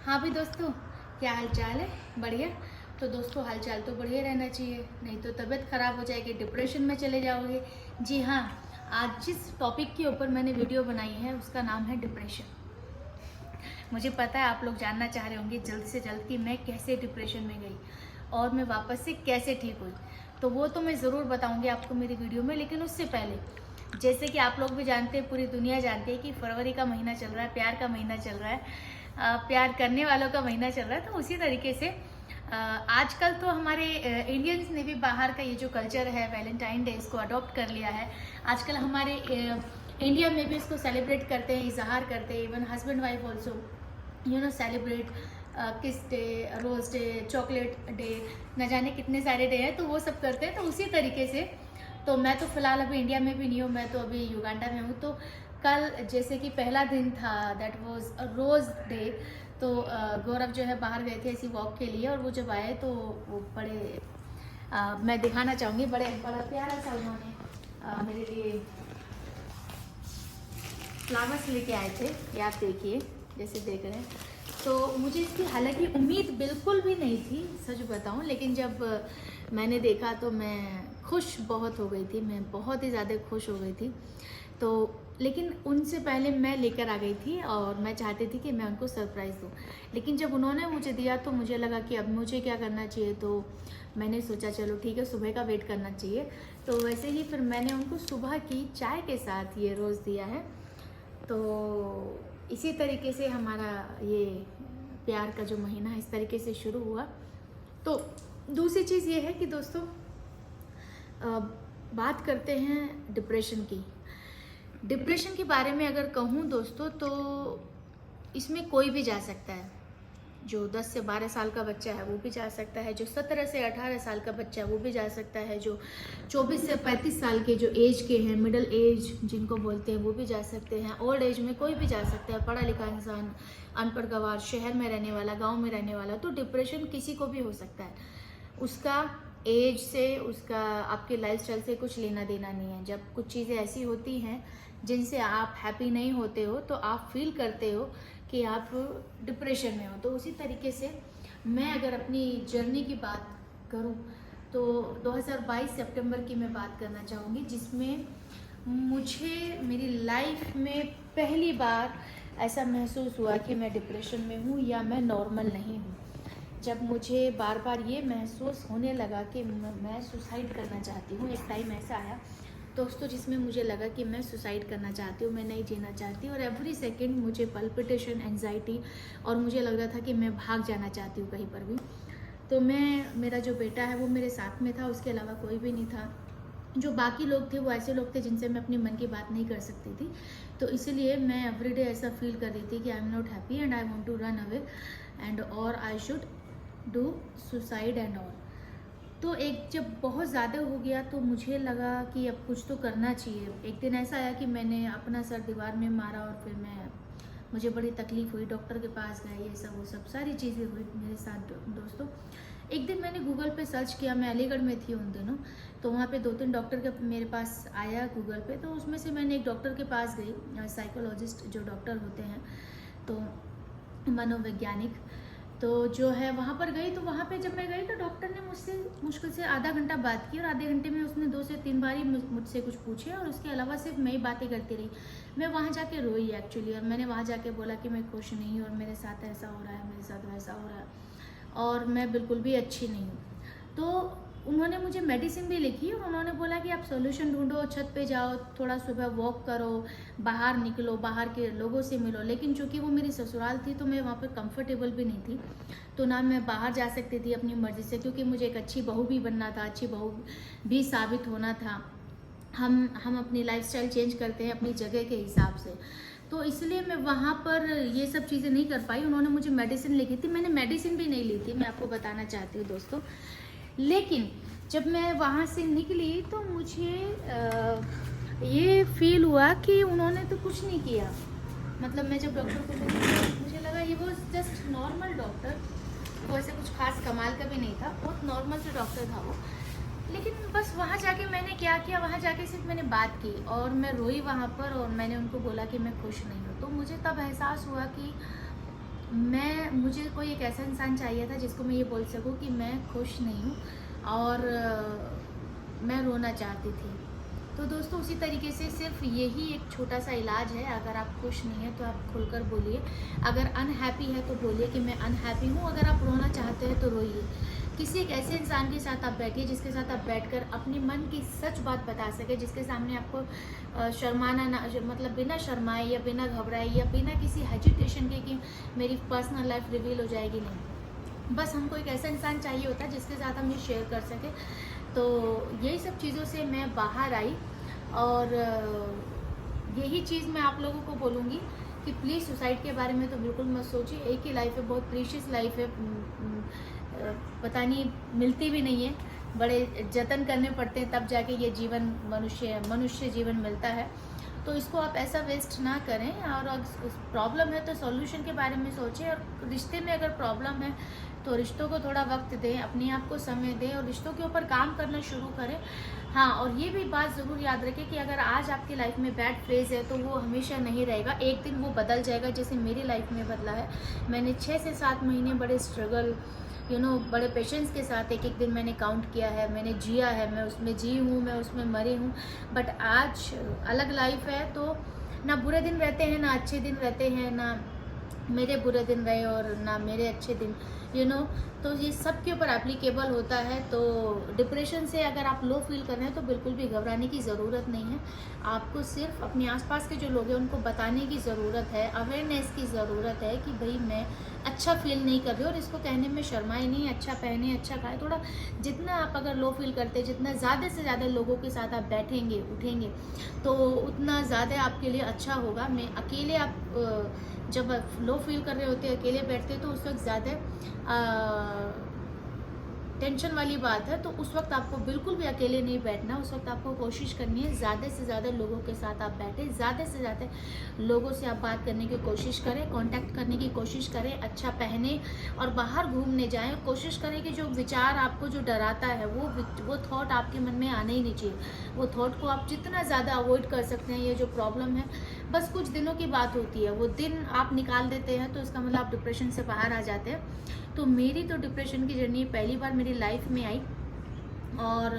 हाँ भी दोस्तों, क्या हाल चाल है? बढ़िया। तो दोस्तों, हाल चाल तो बढ़िया रहना चाहिए, नहीं तो तबीयत खराब हो जाएगी, डिप्रेशन में चले जाओगे। जी हाँ, आज जिस टॉपिक के ऊपर मैंने वीडियो बनाई है उसका नाम है डिप्रेशन। मुझे पता है आप लोग जानना चाह रहे होंगे जल्द से जल्द कि मैं कैसे डिप्रेशन में गई और मैं वापस से कैसे ठीक हुई। तो वो तो मैं ज़रूर बताऊंगी आपको मेरी वीडियो में, लेकिन उससे पहले जैसे कि आप लोग भी जानते हैं, पूरी दुनिया जानती है कि फरवरी का महीना चल रहा है, प्यार का महीना चल रहा है, प्यार करने वालों का महीना चल रहा है। तो उसी तरीके से आजकल तो हमारे इंडियंस ने भी बाहर का ये जो कल्चर है वैलेंटाइन डे, इसको अडॉप्ट कर लिया है। आजकल हमारे इंडिया में भी इसको सेलिब्रेट करते हैं, इजहार करते हैं। Even husband wife also celebrate kiss day, rose day, chocolate day, न जाने कितने सारे डे हैं, तो वो सब करते हैं। तो उसी तरीके से तो मैं तो फिलहाल अभी इंडिया में भी नहीं हूँ, मैं तो अभी युगांडा में हूँ। तो कल जैसे कि पहला दिन था, दैट वाज रोज डे। तो गौरव जो है बाहर गए थे ऐसी वॉक के लिए, और वो जब आए तो वो बड़े मैं दिखाना चाहूँगी, बड़ा प्यारा सा उन्होंने मेरे लिए फ्लावर्स लेके आए थे। ये आप देखिए, जैसे देख रहे हैं। तो मुझे इसकी हालांकि उम्मीद बिल्कुल भी नहीं थी, सच बताऊं, लेकिन जब मैंने देखा तो मैं खुश बहुत हो गई थी, मैं बहुत ही ज़्यादा खुश हो गई थी। तो लेकिन उनसे पहले मैं लेकर आ गई थी और मैं चाहती थी कि मैं उनको सरप्राइज़ दूँ। लेकिन जब उन्होंने मुझे दिया तो मुझे लगा कि अब मुझे क्या करना चाहिए। तो मैंने सोचा चलो ठीक है, सुबह का वेट करना चाहिए। तो वैसे ही फिर मैंने उनको सुबह की चाय के साथ ये रोज़ दिया है। तो इसी तरीके से हमारा ये प्यार का जो महीना है इस तरीके से शुरू हुआ। तो दूसरी चीज़ ये है कि दोस्तों, बात करते हैं डिप्रेशन की। डिप्रेशन के बारे में अगर कहूँ दोस्तों, तो इसमें कोई भी जा सकता है। जो 10 से 12 साल का बच्चा है वो भी जा सकता है, जो 17 से 18 साल का बच्चा है वो भी जा सकता है, जो 24 से 35 साल के जो एज के हैं, मिडिल एज जिनको बोलते हैं, वो भी जा सकते हैं। ओल्ड एज में कोई भी जा सकता है, पढ़ा लिखा इंसान, अनपढ़ गंवार, शहर में रहने वाला, गांव में रहने वाला। तो डिप्रेशन किसी को भी हो सकता है। उसका एज से, उसका आपके लाइफस्टाइल से कुछ लेना देना नहीं है। जब कुछ चीज़ें ऐसी होती हैं जिनसे आप हैप्पी नहीं होते हो, तो आप फील करते हो कि आप डिप्रेशन में हो। तो उसी तरीके से मैं अगर अपनी जर्नी की बात करूं तो 2022 सितंबर की मैं बात करना चाहूँगी, जिसमें मुझे मेरी लाइफ में पहली बार ऐसा महसूस हुआ कि मैं डिप्रेशन में हूँ या मैं नॉर्मल नहीं हूँ। जब मुझे बार बार ये महसूस होने लगा कि मैं सुसाइड करना चाहती हूँ। एक टाइम ऐसा आया दोस्तों जिसमें मुझे लगा कि मैं सुसाइड करना चाहती हूँ, मैं नहीं जीना चाहती, और एवरी सेकंड मुझे पल्पिटेशन, एंजाइटी, और मुझे लग रहा था कि मैं भाग जाना चाहती हूँ कहीं पर भी। तो मेरा जो बेटा है वो मेरे साथ में था, उसके अलावा कोई भी नहीं था। जो बाकी लोग थे वो ऐसे लोग थे जिनसे मैं अपने मन की बात नहीं कर सकती थी। तो इसीलिए मैं एवरीडे ऐसा फील कर रही थी कि I am not happy and I want to run away and और I should do suicide and all. तो एक जब बहुत ज़्यादा हो गया तो मुझे लगा कि अब कुछ तो करना चाहिए। एक दिन ऐसा आया कि मैंने अपना सर दीवार में मारा और फिर मुझे बड़ी तकलीफ़ हुई, डॉक्टर के पास गए, ये सब वो सब सारी चीज़ें हुई मेरे साथ दोस्तों। एक दिन मैंने गूगल पे सर्च किया, मैं अलीगढ़ में थी उन दिनों, तो वहाँ पे 2-3 डॉक्टर के मेरे पास आया गूगल पे। तो उसमें से मैंने एक डॉक्टर के पास गई, साइकोलॉजिस्ट जो डॉक्टर होते हैं, तो मनोवैज्ञानिक, तो जो है वहाँ पर गई। तो वहाँ पे जब मैं गई तो डॉक्टर ने मुझसे मुश्किल से आधा घंटा बात की, और आधे घंटे में उसने 2 से 3 बार ही मुझसे कुछ पूछे, और उसके अलावा सिर्फ मैं ही बातें करती रही। मैं वहाँ जाके रोई एक्चुअली, और मैंने वहाँ जाके बोला कि मैं खुश नहीं हूँ और मेरे साथ ऐसा हो रहा है, मेरे साथ वैसा हो रहा है, और मैं बिल्कुल भी अच्छी नहीं हूँ। तो उन्होंने मुझे मेडिसिन भी लिखी, और उन्होंने बोला कि आप सॉल्यूशन ढूंढो, छत पे जाओ, थोड़ा सुबह वॉक करो, बाहर निकलो, बाहर के लोगों से मिलो। लेकिन चूंकि वो मेरी ससुराल थी तो मैं वहाँ पे कंफर्टेबल भी नहीं थी, तो ना मैं बाहर जा सकती थी अपनी मर्जी से, क्योंकि मुझे एक अच्छी बहू भी बनना था, अच्छी बहू भी साबित होना था। हम अपनी लाइफस्टाइल चेंज करते हैं अपनी जगह के हिसाब से, तो इसलिए मैं वहाँ पर ये सब चीज़ें नहीं कर पाई। उन्होंने मुझे मेडिसिन लिखी थी, मैंने मेडिसिन भी नहीं ली थी, मैं आपको बताना चाहती हूँ दोस्तों। लेकिन जब मैं वहाँ से निकली तो मुझे ये फील हुआ कि उन्होंने तो कुछ नहीं किया। मतलब मैं जब डॉक्टर को मिली मुझे लगा ये वो जस्ट नॉर्मल डॉक्टर, वो ऐसे कुछ खास कमाल का भी नहीं था, बहुत नॉर्मल से डॉक्टर था वो। लेकिन बस वहाँ जाके मैंने क्या किया, वहाँ जाके सिर्फ मैंने बात की और मैं रोई वहाँ पर, और मैंने उनको बोला कि मैं खुश नहीं हूँ। तो मुझे तब एहसास हुआ कि मैं मुझे कोई एक ऐसा इंसान चाहिए था जिसको मैं ये बोल सकूं कि मैं खुश नहीं हूँ और मैं रोना चाहती थी। तो दोस्तों उसी तरीके से सिर्फ यही एक छोटा सा इलाज है। अगर आप खुश नहीं हैं तो आप खुलकर बोलिए, अगर अनहैप्पी है तो बोलिए कि मैं अनहैप्पी हूँ, अगर आप रोना चाहते हैं तो रोइए। किसी एक ऐसे इंसान के साथ आप बैठिए जिसके साथ आप बैठकर अपने मन की सच बात बता सके, जिसके सामने आपको शर्माना ना, मतलब बिना शर्माए या बिना घबराए या बिना किसी हेजिटेशन के कि मेरी पर्सनल लाइफ रिवील हो जाएगी, नहीं। बस हमको एक ऐसा इंसान चाहिए होता है जिसके साथ हम ये शेयर कर सके। तो यही सब चीज़ों से मैं बाहर आई और यही चीज़ मैं आप लोगों को बोलूँगी कि प्लीज़ सुसाइड के बारे में तो बिल्कुल मत सोचिए। एक ही लाइफ है, बहुत प्रीशियस लाइफ है, पता नहीं मिलती भी नहीं है, बड़े जतन करने पड़ते हैं तब जाके ये जीवन मनुष्य जीवन मिलता है। तो इसको आप ऐसा वेस्ट ना करें और अगर प्रॉब्लम है तो सॉल्यूशन के बारे में सोचें। और रिश्ते में अगर प्रॉब्लम है तो रिश्तों को थोड़ा वक्त दें, अपने आप को समय दें और रिश्तों के ऊपर काम करना शुरू करें। हाँ, और ये भी बात ज़रूर याद रखें कि अगर आज आपकी लाइफ में बैड फेज़ है तो वो हमेशा नहीं रहेगा, एक दिन वो बदल जाएगा, जैसे मेरी लाइफ में बदला है। मैंने 6 से 7 महीने बड़े स्ट्रगल बड़े पेशेंस के साथ एक एक दिन मैंने काउंट किया है, मैंने जिया है, मैं उसमें जी हूँ, मैं उसमें मरी हूँ। बट आज अलग लाइफ है, तो ना बुरे दिन रहते हैं ना अच्छे दिन रहते हैं, ना मेरे बुरे दिन रहे और ना मेरे अच्छे दिन, तो ये सब के ऊपर एप्लीकेबल होता है। तो डिप्रेशन से अगर आप लो फील कर रहे हैं तो बिल्कुल भी घबराने की ज़रूरत नहीं है। आपको सिर्फ अपने आसपास के जो लोग हैं उनको बताने की ज़रूरत है, अवेयरनेस की ज़रूरत है कि भाई मैं अच्छा फील नहीं कर रही, और इसको कहने में शर्माए नहीं, अच्छा पहने अच्छा खाए। थोड़ा जितना आप अगर लो फील करते हैं, जितना ज़्यादा से ज़्यादा लोगों के साथ आप बैठेंगे उठेंगे तो उतना ज़्यादा आपके लिए अच्छा होगा। मैं अकेले आप जब लो फील कर रहे होते हैं, अकेले बैठते हैं, तो उस वक्त ज़्यादा टेंशन वाली बात है। तो उस वक्त आपको बिल्कुल भी अकेले नहीं बैठना, उस वक्त आपको कोशिश करनी है ज़्यादा से ज़्यादा लोगों के साथ आप बैठें, ज़्यादा से ज़्यादा लोगों से आप बात करने की कोशिश करें, कांटेक्ट करने की कोशिश करें, अच्छा पहने और बाहर घूमने जाएं। कोशिश करें कि जो विचार आपको जो डराता है वो थॉट आपके मन में आना ही नहीं चाहिए। वो थॉट को आप जितना ज़्यादा अवॉइड कर सकते हैं। ये जो प्रॉब्लम है बस कुछ दिनों की बात होती है, वो दिन आप निकाल देते हैं तो इसका मतलब आप डिप्रेशन से बाहर आ जाते हैं। तो मेरी तो डिप्रेशन की जर्नी पहली बार मेरी लाइफ में आई और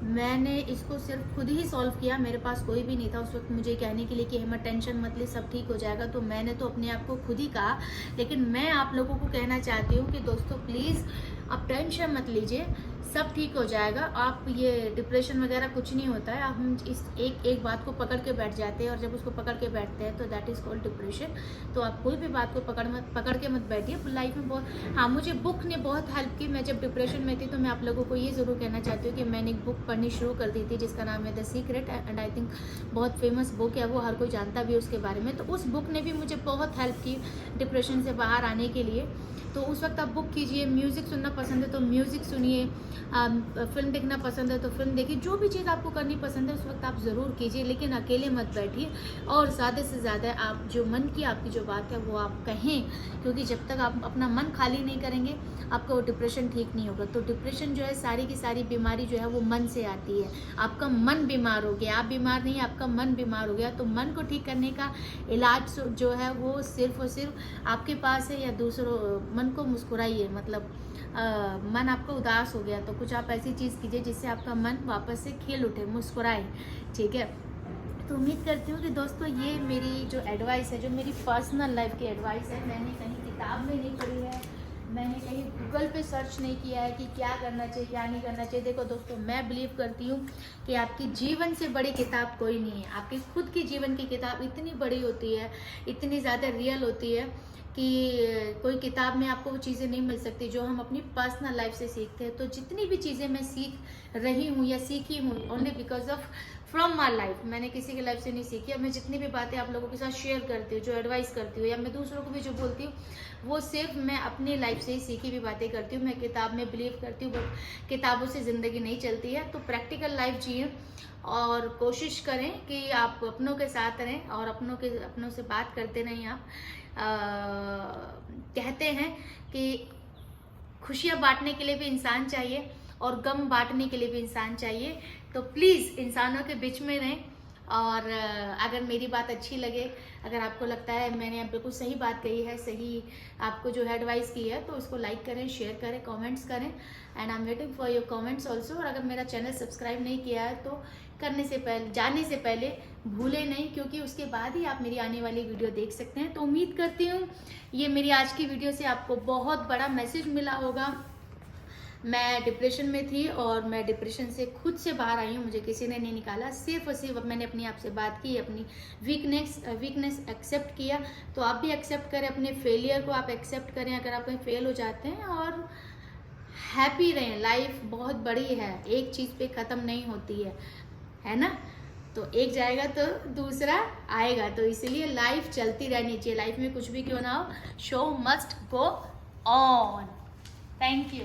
मैंने इसको सिर्फ खुद ही सॉल्व किया। मेरे पास कोई भी नहीं था उस वक्त मुझे कहने के लिए कि हिम्मत टेंशन मत ले, सब ठीक हो जाएगा। तो मैंने तो अपने आप को खुद ही कहा। लेकिन मैं आप लोगों को कहना चाहती हूँ कि दोस्तों प्लीज़ आप टेंशन मत लीजिए, सब ठीक हो जाएगा। आप ये डिप्रेशन वगैरह कुछ नहीं होता है। हम इस एक बात को पकड़ के बैठ जाते हैं और जब उसको पकड़ के बैठते हैं तो दैट इज़ कॉल्ड डिप्रेशन। तो आप कोई भी बात को पकड़ के मत बैठिए। लाइफ में बहुत, हाँ, मुझे बुक ने बहुत हेल्प की। मैं जब डिप्रेशन में थी तो मैं आप लोगों को ये ज़रूर कहना चाहती हूँ कि मैंने एक बुक पढ़नी शुरू कर दी थी जिसका नाम है the secret, and I think बहुत फेमस बुक है, वो हर कोई जानता भी है उसके बारे में। तो उस बुक ने भी मुझे बहुत हेल्प की डिप्रेशन से बाहर आने के लिए। तो उस वक्त आप बुक कीजिए, म्यूज़िक सुनना पसंद है तो म्यूज़िक सुनिए, फिल्म देखना पसंद है तो फिल्म देखिए, जो भी चीज़ आपको करनी पसंद है उस वक्त आप ज़रूर कीजिए, लेकिन अकेले मत बैठिए। और ज़्यादा से ज़्यादा आप जो मन की आपकी जो बात है वो आप कहें, क्योंकि जब तक आप अपना मन खाली नहीं करेंगे आपका वो डिप्रेशन ठीक नहीं होगा। तो डिप्रेशन जो है, सारी की सारी बीमारी जो है वो मन से आती है। आपका मन बीमार हो गया, आप बीमार नहीं, आपका मन बीमार हो गया। तो मन को ठीक करने का इलाज जो है वो सिर्फ और सिर्फ आपके पास है, या दूसरों मन को मुस्कुराइए। मतलब मन आपका उदास हो गया तो कुछ आप ऐसी चीज़ कीजिए जिससे आपका मन वापस से खिल उठे, मुस्कुराए, ठीक है। तो उम्मीद करती हूँ कि दोस्तों ये मेरी जो एडवाइस है, जो मेरी पर्सनल लाइफ की एडवाइस है, मैंने कहीं किताब में नहीं पढ़ी है, मैंने कहीं गूगल पे सर्च नहीं किया है कि क्या करना चाहिए क्या नहीं करना चाहिए। देखो दोस्तों, मैं बिलीव करती हूँ कि आपकी जीवन से बड़ी किताब कोई नहीं है। आपकी खुद की जीवन की किताब इतनी बड़ी होती है, इतनी ज़्यादा रियल होती है कि कोई किताब में आपको वो चीज़ें नहीं मिल सकती जो हम अपनी पर्सनल लाइफ से सीखते हैं। तो जितनी भी चीज़ें मैं सीख रही हूँ या सीखी हूँ, only because of from my life, मैंने किसी की लाइफ से नहीं सीखी। अब मैं जितनी भी बातें आप लोगों के साथ शेयर करती हूँ, जो एडवाइस करती हूँ, या मैं दूसरों को भी जो बोलती हूँ, वो सिर्फ मैं अपनी लाइफ से ही सीखी हुई बातें करती हूँ। मैं किताब में बिलीव करती हूँ, बट किताबों से ज़िंदगी नहीं चलती है। तो प्रैक्टिकल लाइफ जिए और कोशिश करें कि आप अपनों के साथ रहें और अपनों से बात करते रहें। आप कहते हैं कि खुशियाँ बांटने के लिए भी इंसान चाहिए और गम बांटने के लिए भी इंसान चाहिए। तो प्लीज़ इंसानों के बीच में रहें और अगर मेरी बात अच्छी लगे, अगर आपको लगता है मैंने आप बिल्कुल सही बात कही है, सही आपको जो है एडवाइस की है, तो उसको लाइक करें, शेयर करें, कमेंट्स करें। And I am waiting for your comments also. और अगर मेरा चैनल सब्सक्राइब नहीं किया है तो जाने से पहले भूले नहीं, क्योंकि उसके बाद ही आप मेरी आने वाली वीडियो देख सकते हैं। तो उम्मीद करती हूँ ये मेरी आज की वीडियो से आपको बहुत बड़ा मैसेज मिला होगा। मैं डिप्रेशन में थी और मैं डिप्रेशन से खुद से बाहर आई हूँ, मुझे किसी ने नहीं निकाला, सिर्फ और सिर्फ मैंने अपने आप से बात की, अपनी वीकनेस एक्सेप्ट किया। तो आप भी एक्सेप्ट करें, अपने फेलियर को आप एक्सेप्ट करें अगर आप कहीं फेल हो जाते हैं, और हैप्पी रहें। लाइफ बहुत बड़ी है, एक चीज़ पे ख़त्म नहीं होती है ना। तो एक जाएगा तो दूसरा आएगा, तो इसीलिए लाइफ चलती रहनी चाहिए। लाइफ में कुछ भी क्यों ना हो, show must go on. Thank you.